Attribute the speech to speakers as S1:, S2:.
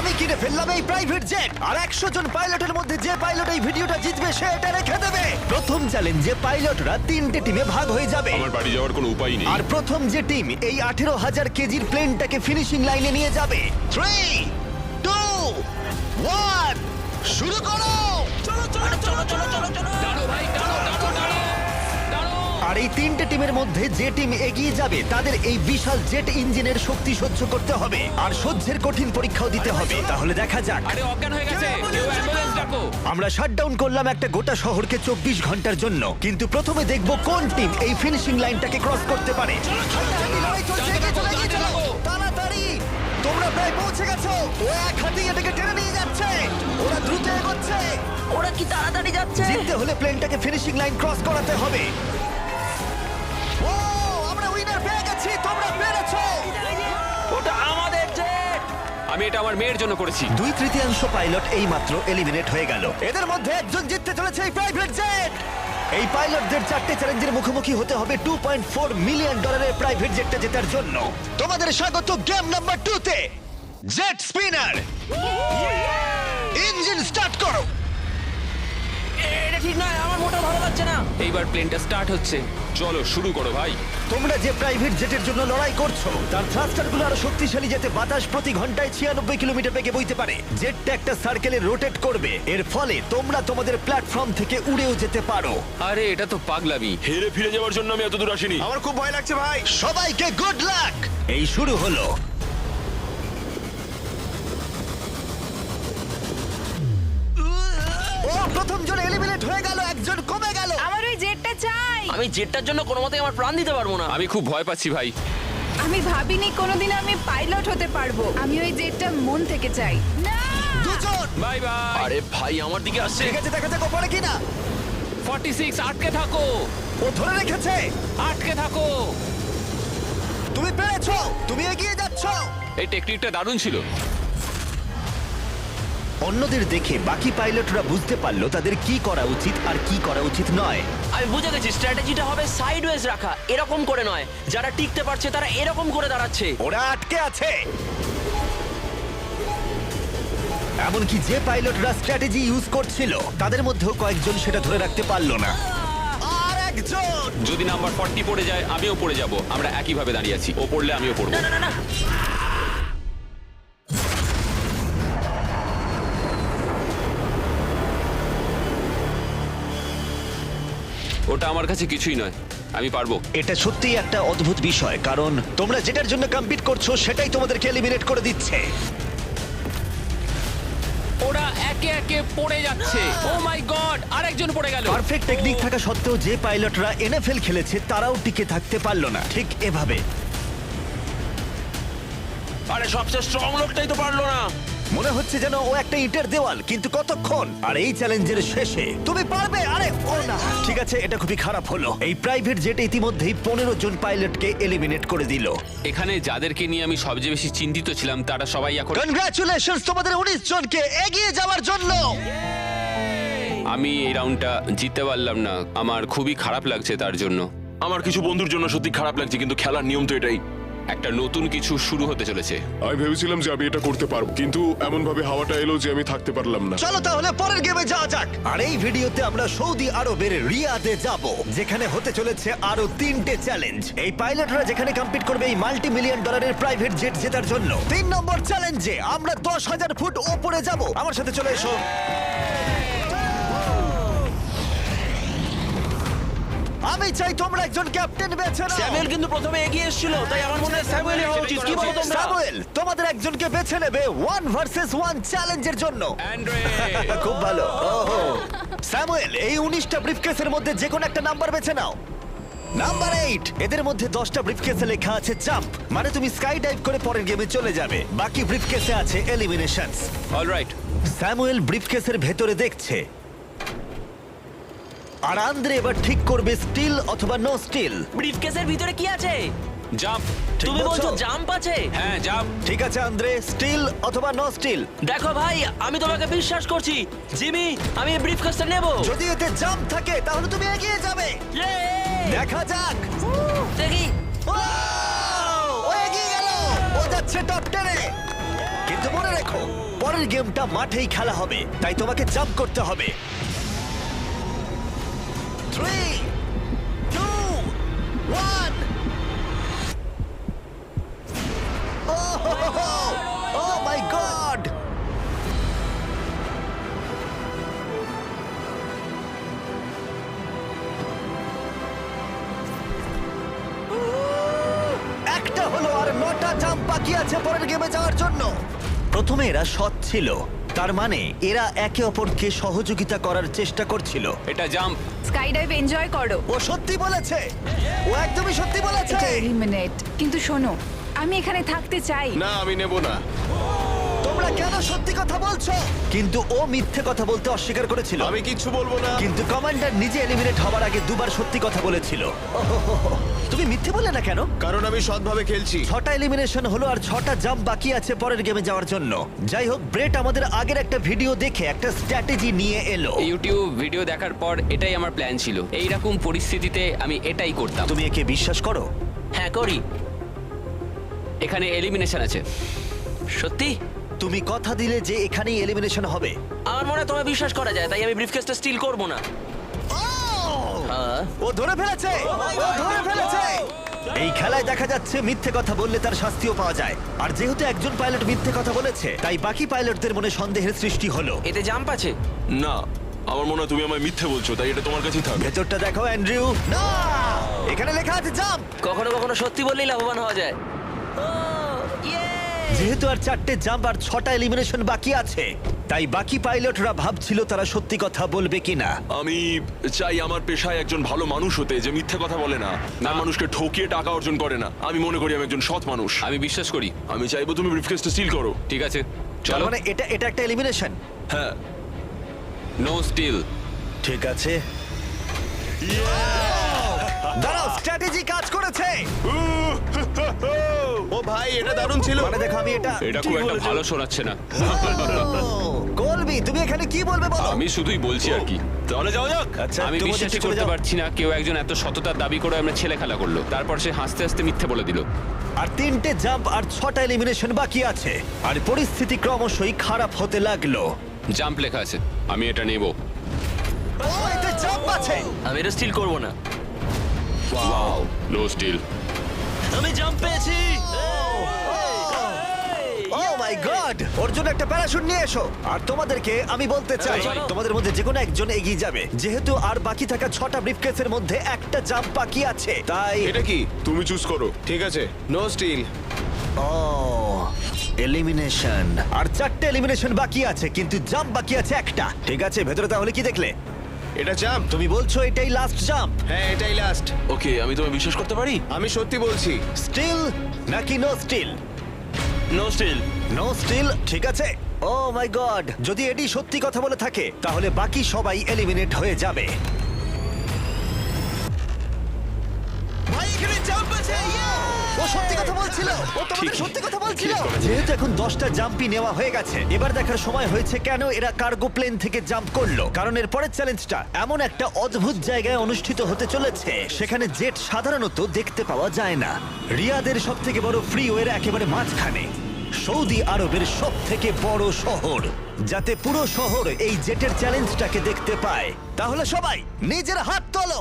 S1: আমি কিনে ফেললাম এই প্রাইভেট জেট আর 100 জন পাইলটের মধ্যে যে পাইলট এই ভিডিওটা জিতবে সে এটা রেখে দেবে। প্রথম চ্যালেঞ্জে পাইলটরা 3টে টিমে ভাগ হয়ে যাবে
S2: আমার বাড়ি যাওয়ার কোনো উপায় নেই।
S1: আর প্রথম যে টিম এই 18,000 কেজির প্লেনটাকে ফিনিশিং লাইনে নিয়ে যাবে 3 2 1 শুরু করো। আর এই 3টে টিমের মধ্যে যে টিম এগিয়ে যাবে তাদের এই বিশাল জেট ইঞ্জিনের শক্তি সহ্য করতে হবে আর সহ্যের কঠিন পরীক্ষাও দিতে হবে। তাহলে দেখা যাক।
S3: আরে অজ্ঞান হয়ে গেছে, কেউ অ্যাম্বুলেন্স ডাকো।
S1: আমরা শাটডাউন করলাম একটা গোটা শহরকে 24 ঘন্টার জন্য, কিন্তু প্রথমে দেখব কোন টিম এই ফিনিশিং লাইনটাকে ক্রস করতে পারে। তাড়াতাড়ি, তোমরা প্রায় পৌঁছে গেছো। ও এক হাতে এটাকে টেনে নিয়ে যাচ্ছে, ওরা দ্রুত এগোচ্ছে।
S4: ওরা কি তাড়াতাড়ি যাচ্ছে?
S1: জিততে হলে প্লেনটাকে ফিনিশিং লাইন ক্রস করাতে হবে। ও, আমরা উইনার পেয়ে গেছি, তোমরা পেরেছো।
S3: ওটা আমাদের জেট। আমি এটা আমার মেয়ের জন্য করেছি।
S1: 2/3 পাইলট এই মাত্র এলিমিনেট হয়ে গেল। এদের মধ্যে একজন জিততে চলেছে এই প্রাইভেট জেট। এই পাইলটদের 4টে চ্যালেঞ্জের মুখোমুখি হতে হবে $2.4 মিলিয়ন প্রাইভেট জেটটা জেতার জন্য। তোমাদের স্বাগত গেম নাম্বার 2 তে। জেট স্পিনার, ইঞ্জিন স্টার্ট করো।
S4: এটা ঠিক নয়, আমার মোটেও ভালো লাগছে না।
S3: এইবার প্লেনটা স্টার্ট হচ্ছে। চলো শুরু করো ভাই।
S1: তোমরা যে প্রাইভেট জেটের জন্য লড়াই করছো তার থ্রাস্টারগুলো আরো শক্তিশালী, যাতে বাতাস প্রতি ঘন্টায় 96 কিলোমিটার বেগে বইতে পারে। জেটটা একটা সার্কেলে রোটেট করবে, এর ফলে তোমরা তোমাদের প্ল্যাটফর্ম থেকে উড়েও যেতে পারো।
S3: আরে এটা তো পাগলামি।
S2: হেরে ফিরে যাওয়ার জন্য আমি এত দূর আসিনি।
S1: আমার খুব ভয় লাগছে ভাই। সবাইকে গুড লাক। এই শুরু হলো। ও, প্রথম জন এলিমিনেট হয়ে গেল, একজন কমে গেল।
S5: আমার ওই জেটটা চাই।
S4: আমি জেটটার জন্য কোনো মতেই আমার প্রাণ দিতে পারবো না।
S3: আমি খুব ভয় পাচ্ছি ভাই।
S5: আমি ভাবিনি কোনোদিন আমি পাইলট হতে পারবো। আমি ওই জেটটা মন থেকে চাই। না,
S1: দুজন।
S3: Bye bye.
S4: আরে ভাই আমার দিকে আসছে।
S1: ঠিক আছে, দেখা যাক ও পারে কিনা।
S3: 46 আটকে থাকো।
S1: ও ধরে রেখেছে।
S3: আটকে থাকো।
S1: তুমি পেরেছো, তুমি এগিয়ে যাচ্ছো।
S3: এই টেকনিকটা দারুণ ছিল।
S1: অন্যদের দেখে বাকি পাইলটরা বুঝতে পারলো তাদের কি করা উচিত আর কি করা উচিত নয়।
S4: আমি বুঝে গেছি, স্ট্র্যাটেজিটা হবে সাইডওয়েজ রাখা, এরকম করে নয়। যারা টিকতে পারছে তারা এরকম করে দাঁড়াচ্ছে।
S1: ওরা আটকে আছে। এমনকি যে পাইলটরা স্ট্র্যাটেজি ইউজ করছিল তাদের মধ্যেও কয়েকজন সেটা ধরে রাখতে পারলো না। আর একজন।
S3: যদি নাম্বার 40 পড়ে যায় আমিও পড়ে যাব। আমরা একই ভাবে দাঁড়িয়ে আছি। ও পড়লে আমিও পড়বো।
S4: না না না না,
S3: ওটা আমার কাছে কিছুই নয়, আমি পারবো।
S1: এটা সত্যিই একটা অদ্ভুত বিষয়, কারণ তোমরা যেটার জন্য কম্পিট করছো সেটাই তোমাদেরকে এলিমিনেট করে দিচ্ছে।
S3: ওরা একে একে পড়ে যাচ্ছে। ও মাই গড, আরেকজন পড়ে গেল।
S1: পারফেক্ট টেকনিক থাকা সত্ত্বেও যে পাইলটরা এনএফএল খেলেছে তারাও টিকে থাকতে পারলো না ঠিক এভাবে।
S4: আরে সবচেয়ে স্ট্রং লোকটাই তো পারলো না।
S1: মনে হচ্ছে যেন ও একটা ইটের দেওয়াল, কিন্তু কতক্ষণ। আর এই চ্যালেঞ্জের শেষে তুমি পারবে। আরে ও না, ঠিক আছে, এটা খুবই খারাপ হলো। এই প্রাইভেট জেট ইতিমধ্যেই 15 জন পাইলটকে এলিমিনেট করে দিল।
S3: এখানে যাদেরকে নিয়ে আমি সবচেয়ে বেশি চিন্তিত ছিলাম তারা সবাই এখন।
S1: কনগ্রাচুলেশনস তোমাদের 19 জনকে এগিয়ে যাওয়ার জন্য।
S3: আমি এই রাউন্ডটা জিততে পারলাম না, আমার খুবই খারাপ লাগছে তার জন্য।
S2: আমার কিছু বন্ধুর জন্য সত্যি খারাপ লাগছে, কিন্তু খেলার নিয়ম তো এটাই।
S3: একটা নতুন কিছু শুরু হতে চলেছে।
S6: আমি ভেবেছিলাম যে আমি এটা করতে পারবো, কিন্তু এমন ভাবে হাওয়াটা এলো যে আমি থাকতে পারলাম না।
S1: চলো তাহলে পরের গেমে যাওয়া যাক। আর এই ভিডিওতে আমরা সৌদি আরবের রিয়াদে যাব, যেখানে হতে চলেছে আরো 3টে চ্যালেঞ্জ। এই পাইলটরা যেখানে কম্পিট করবে এই মাল্টি মিলিয়ন ডলারের প্রাইভেট জেট জেতার জন্য। 3 নম্বর চ্যালেঞ্জে আমরা 10,000 ফুট ওপরে যাব। আমার সাথে চলে এসো। আমি চাই তোমরা একজন ক্যাপ্টেন বেছে নাও।
S4: স্যামুয়েল কিন্তু প্রথমে এগিয়ে এসেছিল, তাই আমার মনে হয় স্যামুয়েলই হওয়া উচিত। কি বলো তোমরা?
S1: স্যামুয়েল, তোমাদের একজনকে বেছে নেবে 1 ভার্সেস 1 চ্যালেঞ্জের জন্য।
S3: অ্যান্ড্রে,
S1: খুব ভালো। ওহো, স্যামুয়েল, এই 19টা ব্রিফকেসের মধ্যে যে কোনো একটা নাম্বার বেছে নাও। নাম্বার 8। এদের মধ্যে 10টা ব্রিফকেসে লেখা আছে জাম্প, মানে তুমি স্কাই ডাইভ করে পরের গেমে চলে যাবে। বাকি ব্রিফকেসে আছে এলিমিনেশনস।
S3: অলরাইট।
S1: স্যামুয়েল ব্রিফকেসের ভেতরে দেখছে, আর আন্দ্রে এবার ঠিক করবে স্টিল অথবা নো স্টিল।
S4: ব্রিফকেসের ভিতরে কি আছে?
S3: জাম্প।
S1: ঠিক
S4: তুমি বলছো
S1: বলছো?
S4: জাম্প আছে?
S3: হ্যাঁ জাম্প।
S1: ঠিক আছে আন্দ্রে, স্টিল অথবা নো স্টিল।
S4: দেখো ভাই, আমি তোমাকে বিশ্বাস করছি। জিমি, আমি এই ব্রিফকেসটা নেব।
S1: যদি এতে জাম্প থাকে তাহলে তুমি এগিয়ে যাবে। দেখা যাক।
S4: দেখি।
S1: ও এগিয়ে গেল, ও যাচ্ছে টপ 10-এ। কিন্তু মনে রেখো পরের গেমটা মাঠেই খেলা হবে, তাই তোমাকে জাম্প করতে হবে। 3, 2, 1। Oh my God! একটা হলো আর 9টা জাম্প বাকি আছে পরের গেমে যাওয়ার জন্য। প্রথমে এরা সৎ ছিল, তার মানে এরা একে অপরকে সহযোগিতা করার চেষ্টা করছিল।
S3: এটা জাম্প।
S5: স্কাই ডাইভ এনজয় করো।
S1: ও সত্যি বলেছে, ও একদমই সত্যি বলেছে।
S5: এটা এলিমিনেট। কিন্তু শোনো, আমি এখানে থাকতে চাই।
S6: না আমি নেব না।
S1: তোমরা কেন সত্যি কথা বলছো? কিন্তু ও মিথ্যে কথা বলতে অস্বীকার করেছিল।
S6: আমি কিচ্ছু বলবো না।
S1: কিন্তু কমান্ডার নিজে এলিমিনেট হওয়ার আগে দুবার সত্যি কথা বলেছিল। ওহোহোহো। তুমি মিথ্যে বললে না কেন?
S6: কারণ আমি সৎভাবে খেলছি।
S1: 6টা এলিমিনেশন হলো আর 6টা জাম্প বাকি আছে পরের গেমে যাওয়ার জন্য। যাই হোক, ব্রেট আমাদের আগের একটা ভিডিও দেখে একটা স্ট্র্যাটেজি নিয়ে এলো।
S3: ইউটিউব ভিডিও দেখার পর এটাই আমার প্ল্যান ছিল। এইরকম পরিস্থিতিতে আমি এটাই করতাম।
S1: তুমি একে বিশ্বাস করো?
S4: হ্যাঁ করি।
S3: এখানে এলিমিনেশন আছে।
S4: সত্যি
S1: তুমি কথা দিলে যে এখানেই এলিমিনেশন হবে।
S4: আমার মনে হয় তোমায় বিশ্বাস করা যায়, তাই আমি ব্রিফকেসটা স্টিল করব না। হ্যাঁ।
S1: ও ধরে ফেলেছে, ও ধরে ফেলেছে। এই খেলায় দেখা যাচ্ছে মিথ্যে কথা বললে তার শাস্তিও পাওয়া যায়। আর যেহেতু একজন পাইলট মিথ্যে কথা বলেছে, তাই বাকি পাইলটদের মনে সন্দেহের সৃষ্টি হলো।
S4: এতে জাম্প আছে?
S2: না, আমার মনে হয় তুমি আমায় মিথ্যে বলছো, তাই এটা তোমার কাছেই থাকবে।
S1: ভেতরটা দেখো অ্যান্ড্রিউ। না, এখানে লেখা আছে জাম্প।
S4: কখনো কখনো সত্যি বললেই লাভবান হওয়া যায়।
S1: যেহেতু আর 4টে জাম্প আর 6টা এলিমিনেশন বাকি আছে, তাই বাকি পাইলটরা ভাবছিল তারা সত্যি কথা বলবে কিনা।
S2: আমি চাই আমার পেশায় একজন ভালো মানুষ হতে, যে মিথ্যে কথা বলে না, না মানুষকে ঠকিয়ে টাকা অর্জন করে না। আমি মনে করি আমি একজন সৎ মানুষ।
S3: আমি বিশ্বাস করি।
S2: আমি চাইবো তুমি ব্রিফকেসটা স্টিল করো।
S3: ঠিক আছে,
S1: তার
S3: চলো।
S1: মানে এটা একটা এলিমিনেশন।
S2: হ্যাঁ।
S3: No steal.
S1: ঠিক আছে, দাঁড়াও, স্ট্র্যাটেজি কাজ করেছে।
S6: ও ভাই এটা দারুণ ছিল।
S1: মানে দেখো, আমি
S3: এটা খুব একটা ভালো শোনাচ্ছে না।
S1: কলবি, তুমি এখানে কি বলবে বলো?
S3: আমি শুধুই বলছি আর কি।
S2: তাহলে যাওয়া যাক।
S1: আচ্ছা,
S3: আমি
S1: তুমি
S3: বিশ্বাসই
S1: চলে
S3: করতে
S1: যাও।
S3: পারছি না কেউ একজন এত সততার দাবি করে আমরা ছেলে খেলা করলো, তারপর সে হাসতে হাসতে মিথ্যে বলে দিল।
S1: আর 3টে জাম্প আর 6টা এলিমিনেশন বাকি আছে, আর পরিস্থিতি ক্রমশই খারাপ হতে লাগলো।
S3: জাম্প লেখা আছে, আমি এটা নেব।
S1: ও, এতে জাম্প আছে।
S4: আমি এটা স্টিল করব না।
S3: No steal.
S4: আমি জাম্প পেয়েছি।
S1: ও মাই গড, ওর জন্য একটা প্যারাশুট নিয়ে এসো। আর তোমাদেরকে আমি বলতে চাই,
S4: চলো।
S1: তোমাদের মধ্যে যে কোনো একজন এগিয়ে যাবে। যেহেতু আর বাকি থাকা 6টা ব্রিফকেসের মধ্যে একটা জাম্প বাকি আছে, তাই
S6: এটা কি? তুমি চুজ করো। ঠিক আছে, নো স্টিল।
S1: ও এলিমিনেশন। আর 4টে এলিমিনেশন বাকি আছে, কিন্তু জাম্প বাকি আছে একটা। ঠিক আছে, ভেতরে তাহলে কি দেখলে?
S6: এটা জাম্প।
S1: তুমি বলছো এটাই লাস্ট জাম্প?
S6: হ্যাঁ এটাই লাস্ট।
S2: ওকে, আমি তোমায় বিশ্বাস করতে পারি?
S6: আমি সত্যি বলছি।
S1: স্টিল নাকি no steal?
S2: No steal.
S1: No steal, ঠিক আছে। ও মাই গড, যদি এডি সত্যি কথা বলে থাকে তাহলে বাকি সবাই এলিমিনেট হয়ে যাবে। ভাই, এখানে জাম্প আছে। ও সত্যি কথা বলছিল, ও তোমাদের সত্যি কথা বলছিল। যেহেতু এখন 10টা জাম্পই নেওয়া হয়ে গেছে, এবার দেখার সময় হয়েছে কেন এরা কার্গো প্লেন থেকে জাম্প করলো। কারণ এর পরের চ্যালেঞ্জটা এমন একটা অদ্ভুত জায়গায় অনুষ্ঠিত হতে চলেছে, সেখানে জেট সাধারণত দেখতে পাওয়া যায় না। রিয়াদের সবথেকে বড় ফ্রিওয়ের একেবারে মাঝখানে, সৌদি আরবের সবথেকে বড় শহর। যাতে পুরো শহর এই জেটের চ্যালেঞ্জটাকে দেখতে পায়, তাহলে সবাই নিজের হাত তোলো।